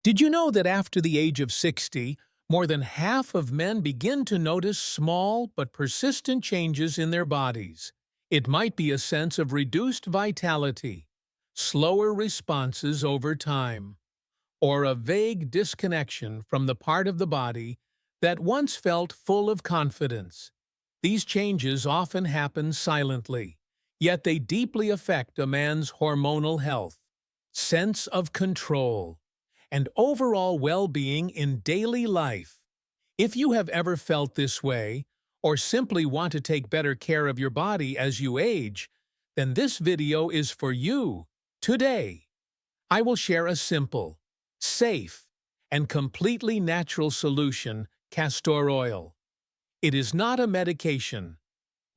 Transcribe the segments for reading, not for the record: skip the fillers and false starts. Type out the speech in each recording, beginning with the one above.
Did you know that after the age of 60, more than half of men begin to notice small but persistent changes in their bodies? It might be a sense of reduced vitality, slower responses over time, or a vague disconnection from the part of the body that once felt full of confidence. These changes often happen silently, yet they deeply affect a man's hormonal health, sense of control, and overall well-being in daily life. If you have ever felt this way, or simply want to take better care of your body as you age, then this video is for you. Today, I will share a simple, safe, and completely natural solution: castor oil. It is not a medication,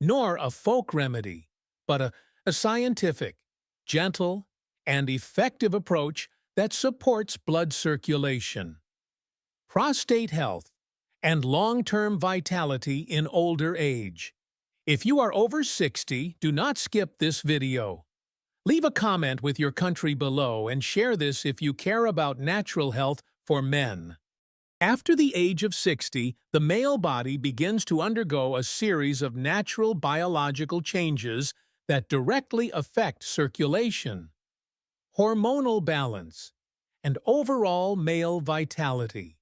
nor a folk remedy, but a scientific, gentle, and effective approach that supports blood circulation, prostate health, and long-term vitality in older age. If you are over 60, do not skip this video. Leave a comment with your country below and share this if you care about natural health for men. After the age of 60, the male body begins to undergo a series of natural biological changes that directly affect circulation, hormonal balance, and overall male vitality.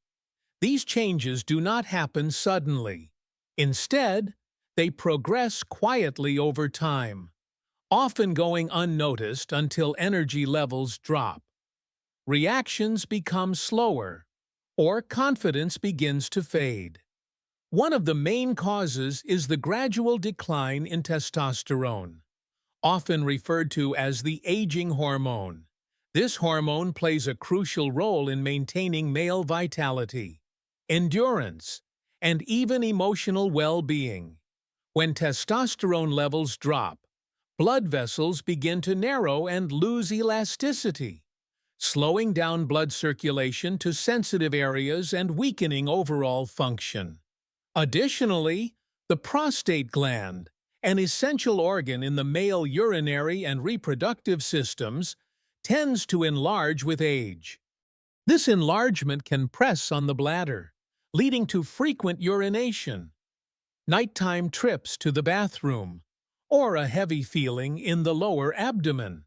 These changes do not happen suddenly. Instead, they progress quietly over time, often going unnoticed until energy levels drop, reactions become slower, or confidence begins to fade. One of the main causes is the gradual decline in testosterone, often referred to as the aging hormone. This hormone plays a crucial role in maintaining male vitality, endurance, and even emotional well-being. When testosterone levels drop, blood vessels begin to narrow and lose elasticity, slowing down blood circulation to sensitive areas and weakening overall function. Additionally, the prostate gland, an essential organ in the male urinary and reproductive systems, tends to enlarge with age. This enlargement can press on the bladder, leading to frequent urination, nighttime trips to the bathroom, or a heavy feeling in the lower abdomen.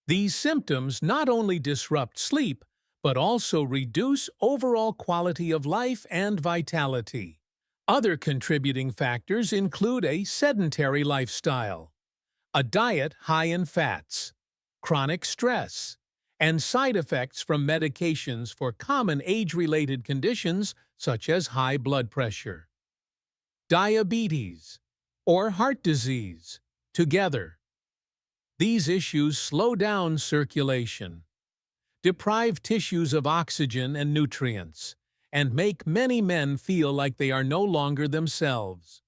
These symptoms not only disrupt sleep, but also reduce overall quality of life and vitality. Other contributing factors include a sedentary lifestyle, a diet high in fats, chronic stress, and side effects from medications for common age-related conditions such as high blood pressure, diabetes, or heart disease. Together, these issues slow down circulation, deprive tissues of oxygen and nutrients, and make many men feel like they are no longer themselves.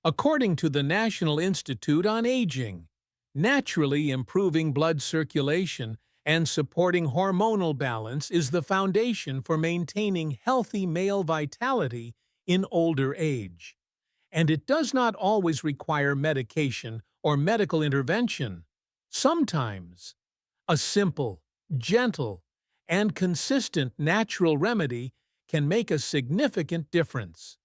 According to the National Institute on Aging, naturally improving blood circulation and supporting hormonal balance is the foundation for maintaining healthy male vitality in older age. And it does not always require medication or medical intervention. Sometimes, a simple, gentle, and consistent natural remedy can make a significant difference.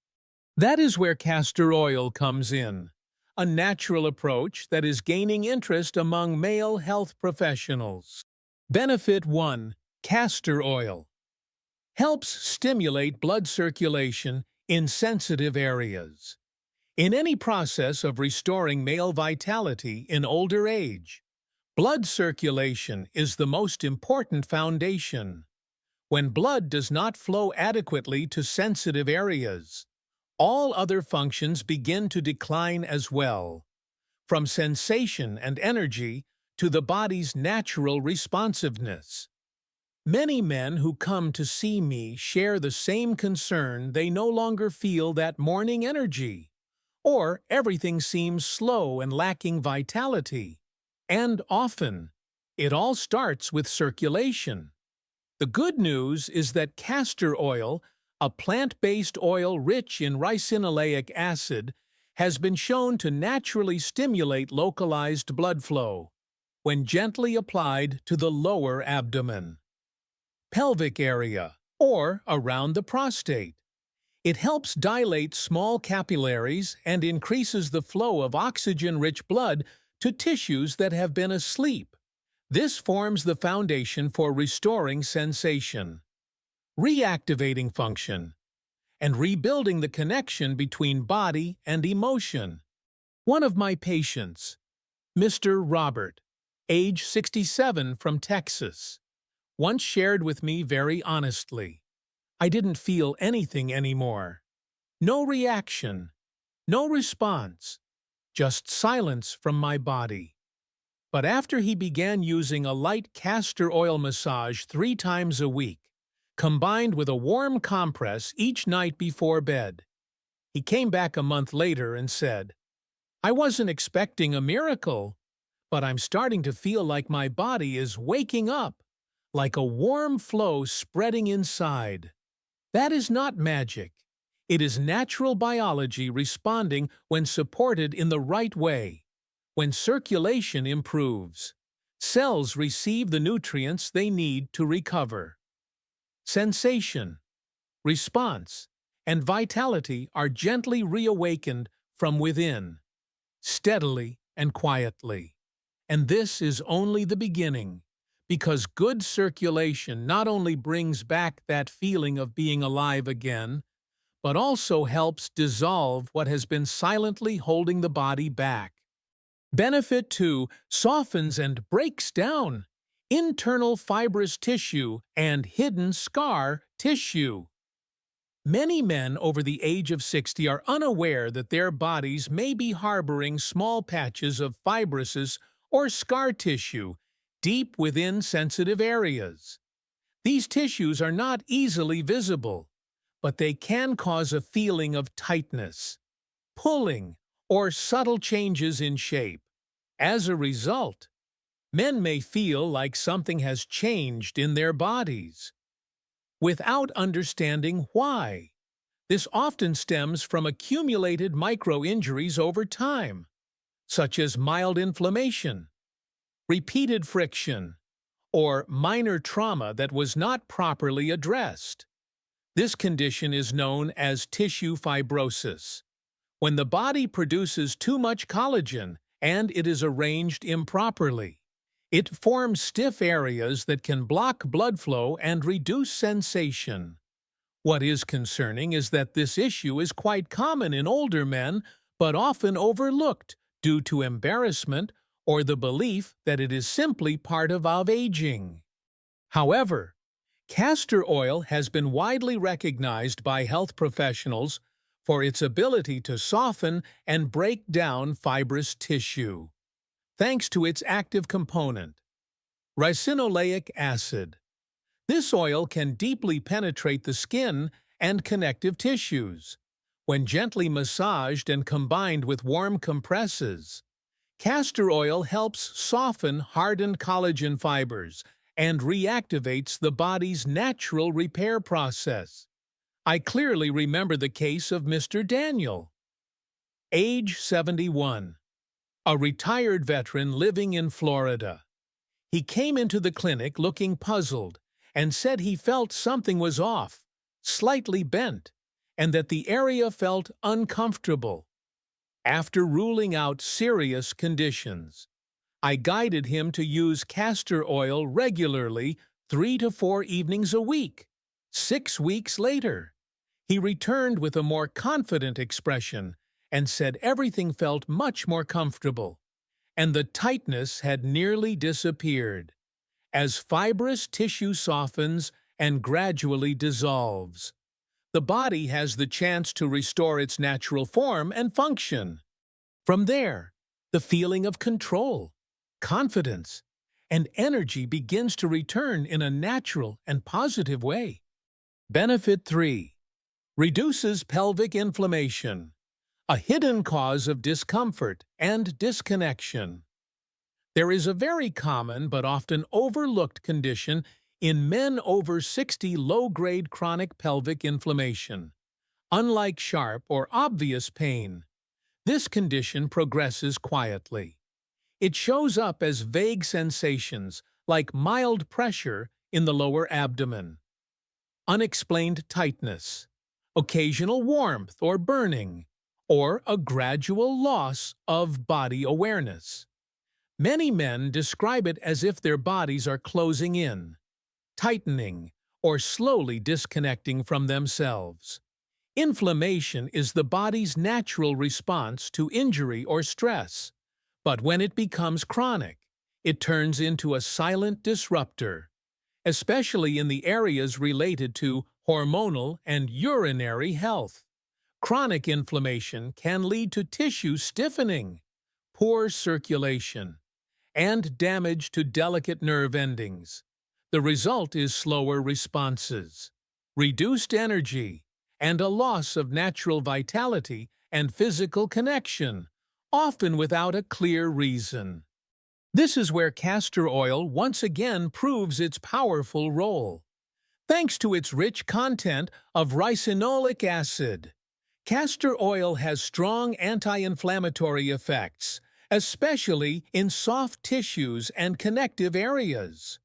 That is where castor oil comes in, a natural approach that is gaining interest among male health professionals. Benefit 1. Castor oil helps stimulate blood circulation in sensitive areas. In any process of restoring male vitality in older age, blood circulation is the most important foundation. When blood does not flow adequately to sensitive areas, all other functions begin to decline as well, from sensation and energy to the body's natural responsiveness. Many men who come to see me share the same concern. They no longer feel that morning energy, or everything seems slow and lacking vitality. And often, it all starts with circulation. The good news is that castor oil, a plant-based oil rich in ricinoleic acid, has been shown to naturally stimulate localized blood flow when gently applied to the lower abdomen. pelvic area, or around the prostate. It helps dilate small capillaries and increases the flow of oxygen-rich blood to tissues that have been asleep. This forms the foundation for restoring sensation, reactivating function, and rebuilding the connection between body and emotion. One of my patients, Mr. Robert, age 67 from Texas, once shared with me very honestly, "I didn't feel anything anymore. No reaction, no response, just silence from my body." But after he began using a light castor oil massage 3 times a week, combined with a warm compress each night before bed, he came back a month later and said, "I wasn't expecting a miracle, but I'm starting to feel like my body is waking up, like a warm flow spreading inside." That is not magic. It is natural biology responding when supported in the right way. When circulation improves, cells receive the nutrients they need to recover. Sensation, response, and vitality are gently reawakened from within, steadily and quietly. And this is only the beginning, because good circulation not only brings back that feeling of being alive again, but also helps dissolve what has been silently holding the body back. Benefit 2: softens and breaks down internal fibrous tissue and hidden scar tissue. Many men over the age of 60 are unaware that their bodies may be harboring small patches of fibrous or scar tissue deep within sensitive areas. These tissues are not easily visible, but they can cause a feeling of tightness, pulling, or subtle changes in shape. As a result, men may feel like something has changed in their bodies, without understanding why. This often stems from accumulated micro-injuries over time, such as mild inflammation, repeated friction, or minor trauma that was not properly addressed. This condition is known as tissue fibrosis, when the body produces too much collagen and it is arranged improperly. It forms stiff areas that can block blood flow and reduce sensation. What is concerning is that this issue is quite common in older men, but often overlooked due to embarrassment or the belief that it is simply part of aging. However, castor oil has been widely recognized by health professionals for its ability to soften and break down fibrous tissue, thanks to its active component, ricinoleic acid. This oil can deeply penetrate the skin and connective tissues. When gently massaged and combined with warm compresses, castor oil helps soften hardened collagen fibers and reactivates the body's natural repair process. I clearly remember the case of Mr. Daniel, age 71, a retired veteran living in Florida. He came into the clinic looking puzzled and said he felt something was off, slightly bent, and that the area felt uncomfortable. After ruling out serious conditions, I guided him to use castor oil regularly 3 to 4 evenings a week. 6 weeks later, he returned with a more confident expression and said everything felt much more comfortable, and the tightness had nearly disappeared. As fibrous tissue softens and gradually dissolves, the body has the chance to restore its natural form and function. From there, the feeling of control, confidence, and energy begins to return in a natural and positive way. Benefit 3: reduces pelvic inflammation, a hidden cause of discomfort and disconnection. There is a very common but often overlooked condition in men over 60: low-grade chronic pelvic inflammation. Unlike sharp or obvious pain, this condition progresses quietly. It shows up as vague sensations like mild pressure in the lower abdomen, unexplained tightness, occasional warmth or burning, or a gradual loss of body awareness. Many men describe it as if their bodies are closing in, tightening, or slowly disconnecting from themselves. Inflammation is the body's natural response to injury or stress, but when it becomes chronic, it turns into a silent disruptor, especially in the areas related to hormonal and urinary health. Chronic inflammation can lead to tissue stiffening, poor circulation, and damage to delicate nerve endings. The result is slower responses, reduced energy, and a loss of natural vitality and physical connection, often without a clear reason. This is where castor oil once again proves its powerful role. Thanks to its rich content of ricinoleic acid, castor oil has strong anti-inflammatory effects, especially in soft tissues and connective areas.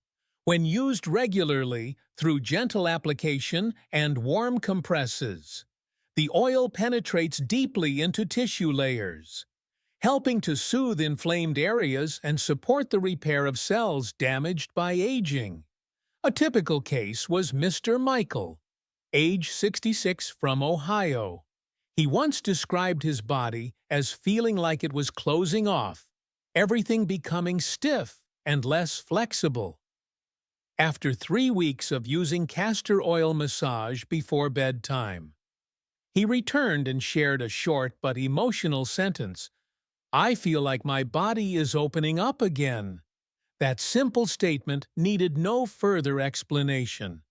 When used regularly through gentle application and warm compresses, the oil penetrates deeply into tissue layers, helping to soothe inflamed areas and support the repair of cells damaged by aging. A typical case was Mr. Michael, age 66, from Ohio. He once described his body as feeling like it was closing off, everything becoming stiff and less flexible. After 3 weeks of using castor oil massage before bedtime, he returned and shared a short but emotional sentence: "I feel like my body is opening up again." That simple statement needed no further explanation.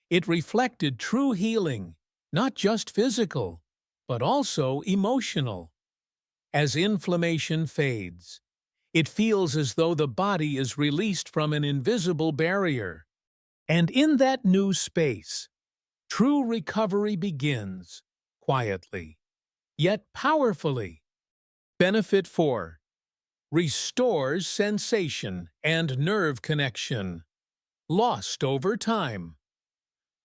It reflected true healing, not just physical, but also emotional. As inflammation fades, it feels as though the body is released from an invisible barrier. And in that new space, true recovery begins, quietly, yet powerfully. Benefit 4. Restores sensation and nerve connection, lost over time.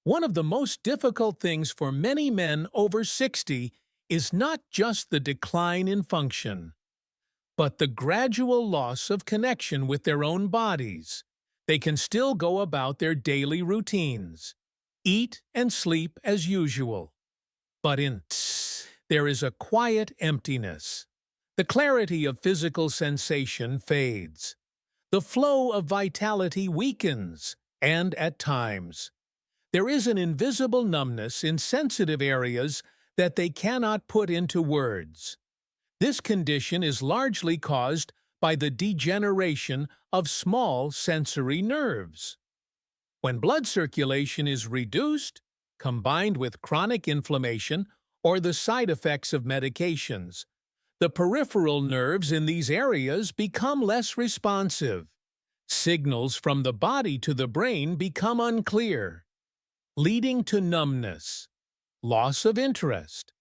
One of the most difficult things for many men over 60 is not just the decline in function, but the gradual loss of connection with their own bodies. They can still go about their daily routines, eat and sleep as usual, but there is a quiet emptiness. The clarity of physical sensation fades. The flow of vitality weakens, and at times, there is an invisible numbness in sensitive areas that they cannot put into words. This condition is largely caused by the degeneration of small sensory nerves. When blood circulation is reduced, combined with chronic inflammation or the side effects of medications, the peripheral nerves in these areas become less responsive. Signals from the body to the brain become unclear, leading to numbness, loss of interest,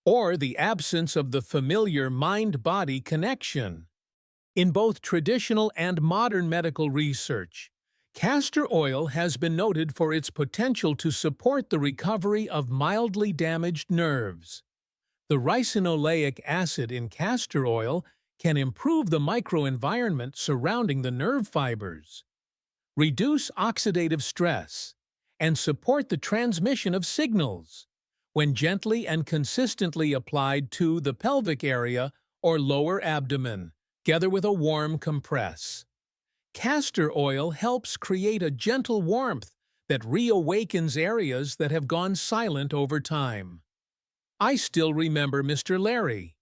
or the absence of the familiar mind-body connection. In both traditional and modern medical research, castor oil has been noted for its potential to support the recovery of mildly damaged nerves. The ricinoleic acid in castor oil can improve the microenvironment surrounding the nerve fibers, reduce oxidative stress, and support the transmission of signals when gently and consistently applied to the pelvic area or lower abdomen, together with a warm compress. Castor oil helps create a gentle warmth that reawakens areas that have gone silent over time. I still remember Mr. Larry,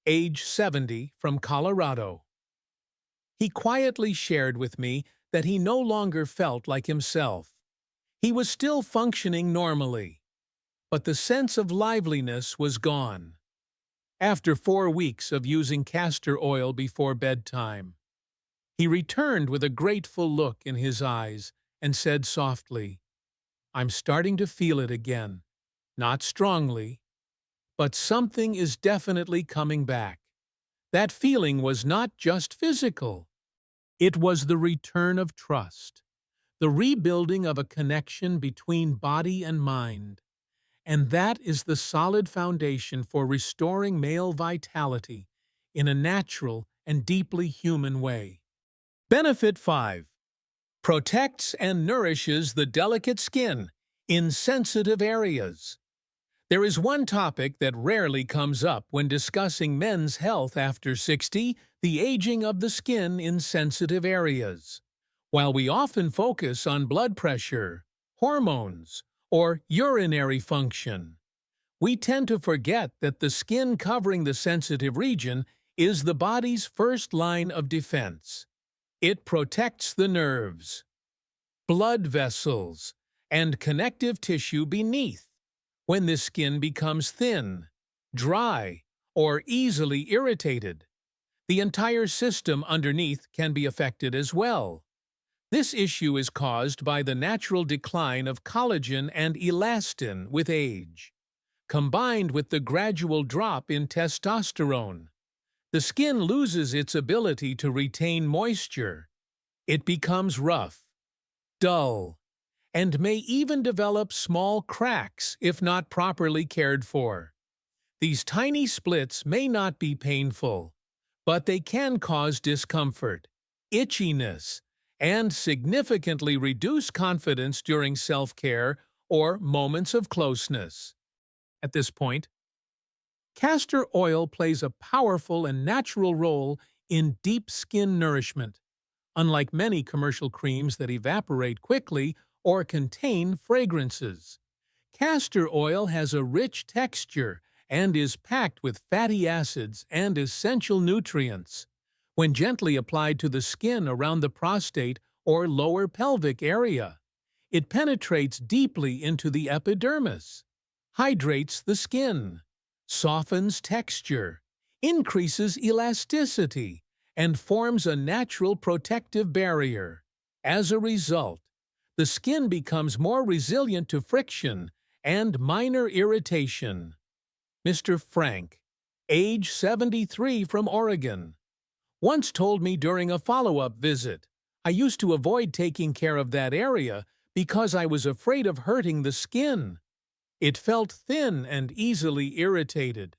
age 70, from Colorado. He quietly shared with me that he no longer felt like himself. He was still functioning normally, but the sense of liveliness was gone. After 4 weeks of using castor oil before bedtime, he returned with a grateful look in his eyes and said softly, "I'm starting to feel it again, not strongly, but something is definitely coming back." That feeling was not just physical. It was the return of trust, the rebuilding of a connection between body and mind. And that is the solid foundation for restoring male vitality in a natural and deeply human way. Benefit 5. Protects and nourishes the delicate skin in sensitive areas. There is one topic that rarely comes up when discussing men's health after 60, the aging of the skin in sensitive areas. While we often focus on blood pressure, hormones, or urinary function, we tend to forget that the skin covering the sensitive region is the body's first line of defense. It protects the nerves, blood vessels, and connective tissue beneath. When the skin becomes thin, dry, or easily irritated, the entire system underneath can be affected as well. This issue is caused by the natural decline of collagen and elastin with age, combined with the gradual drop in testosterone. The skin loses its ability to retain moisture. It becomes rough, dull, and may even develop small cracks if not properly cared for. These tiny splits may not be painful, but they can cause discomfort, itchiness, and significantly reduce confidence during self-care or moments of closeness. At this point, castor oil plays a powerful and natural role in deep skin nourishment, unlike many commercial creams that evaporate quickly or contain fragrances. Castor oil has a rich texture and is packed with fatty acids and essential nutrients. When gently applied to the skin around the prostate or lower pelvic area, it penetrates deeply into the epidermis, hydrates the skin, softens texture, increases elasticity, and forms a natural protective barrier. As a result, the skin becomes more resilient to friction and minor irritation. Mr. Frank, age 73 from Oregon, once told me during a follow-up visit, I used to avoid taking care of that area because I was afraid of hurting the skin. It felt thin and easily irritated.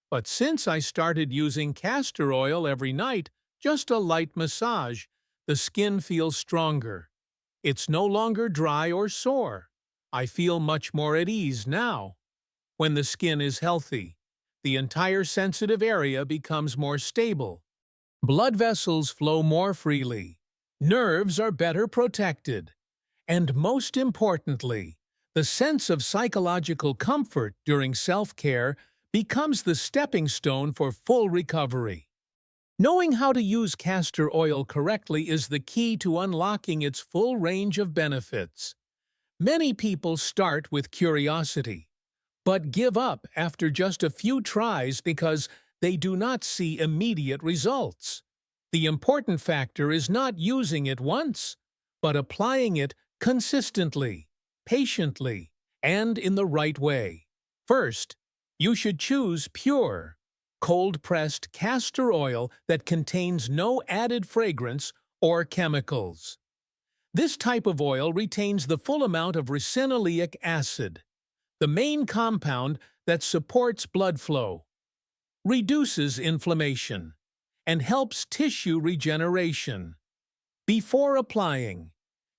But since I started using castor oil every night, just a light massage, the skin feels stronger. It's no longer dry or sore. I feel much more at ease now. When the skin is healthy, the entire sensitive area becomes more stable. Blood vessels flow more freely. Nerves are better protected. And most importantly, the sense of psychological comfort during self-care becomes the stepping stone for full recovery. Knowing how to use castor oil correctly is the key to unlocking its full range of benefits. Many people start with curiosity, but give up after just a few tries because they do not see immediate results. The important factor is not using it once, but applying it consistently, patiently, and in the right way. First, you should choose pure, cold-pressed castor oil that contains no added fragrance or chemicals. This type of oil retains the full amount of ricinoleic acid, the main compound that supports blood flow, reduces inflammation, and helps tissue regeneration. Before applying,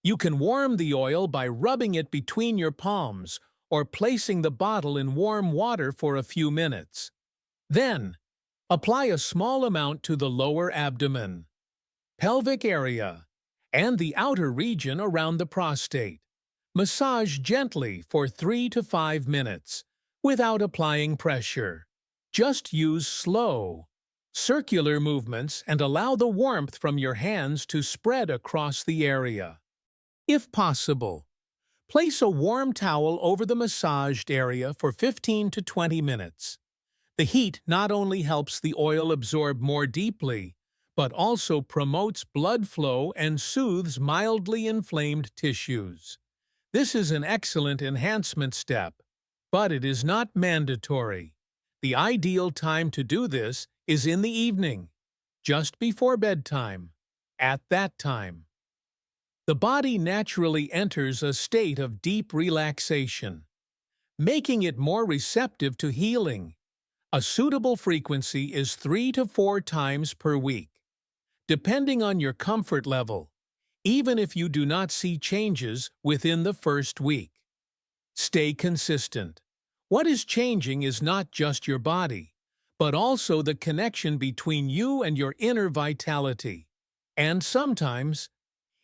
you can warm the oil by rubbing it between your palms or placing the bottle in warm water for a few minutes. Then, apply a small amount to the lower abdomen, pelvic area, and the outer region around the prostate. Massage gently for 3 to 5 minutes without applying pressure. Just use slow, circular movements and allow the warmth from your hands to spread across the area. If possible, place a warm towel over the massaged area for 15 to 20 minutes. The heat not only helps the oil absorb more deeply, but also promotes blood flow and soothes mildly inflamed tissues. This is an excellent enhancement step, but it is not mandatory. The ideal time to do this is in the evening, just before bedtime. At that time, the body naturally enters a state of deep relaxation, making it more receptive to healing. A suitable frequency is 3 to 4 times per week, depending on your comfort level, even if you do not see changes within the first week. Stay consistent. What is changing is not just your body, but also the connection between you and your inner vitality. And sometimes,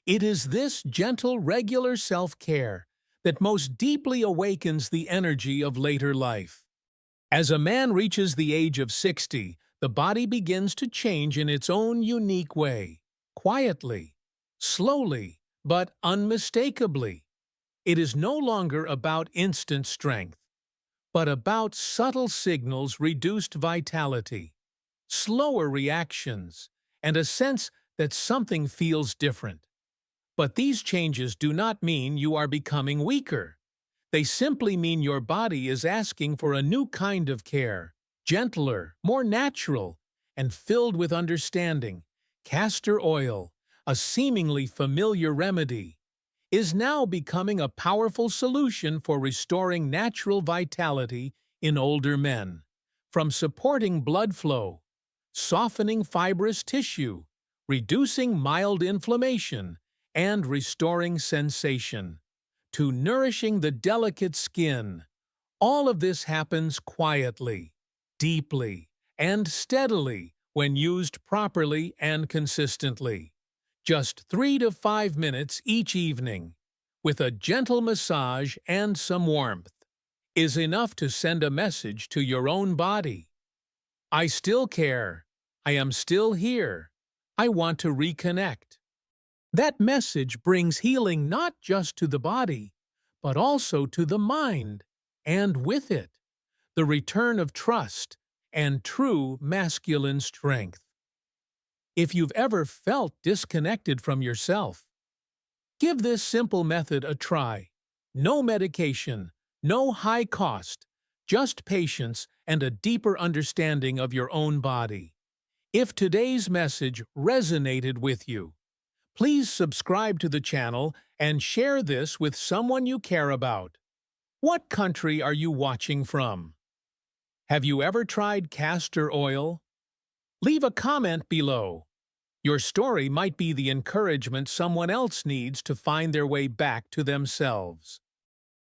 it is this gentle, regular self-care that most deeply awakens the energy of later life. As a man reaches the age of 60, the body begins to change in its own unique way, quietly, slowly, but unmistakably. It is no longer about instant strength, but about subtle signals, reduced vitality, slower reactions, and a sense that something feels different. But these changes do not mean you are becoming weaker. They simply mean your body is asking for a new kind of care, gentler, more natural, and filled with understanding. Castor oil, a seemingly familiar remedy, is now becoming a powerful solution for restoring natural vitality in older men. From supporting blood flow, softening fibrous tissue, reducing mild inflammation, and restoring sensation, to nourishing the delicate skin. All of this happens quietly, deeply, and steadily when used properly and consistently. Just 3 to 5 minutes each evening, with a gentle massage and some warmth, is enough to send a message to your own body. I still care. I am still here. I want to reconnect. That message brings healing not just to the body, but also to the mind, and with it, the return of trust and true masculine strength. If you've ever felt disconnected from yourself, give this simple method a try. No medication, no high cost, just patience and a deeper understanding of your own body. If today's message resonated with you, please subscribe to the channel and share this with someone you care about. What country are you watching from? Have you ever tried castor oil? Leave a comment below. Your story might be the encouragement someone else needs to find their way back to themselves.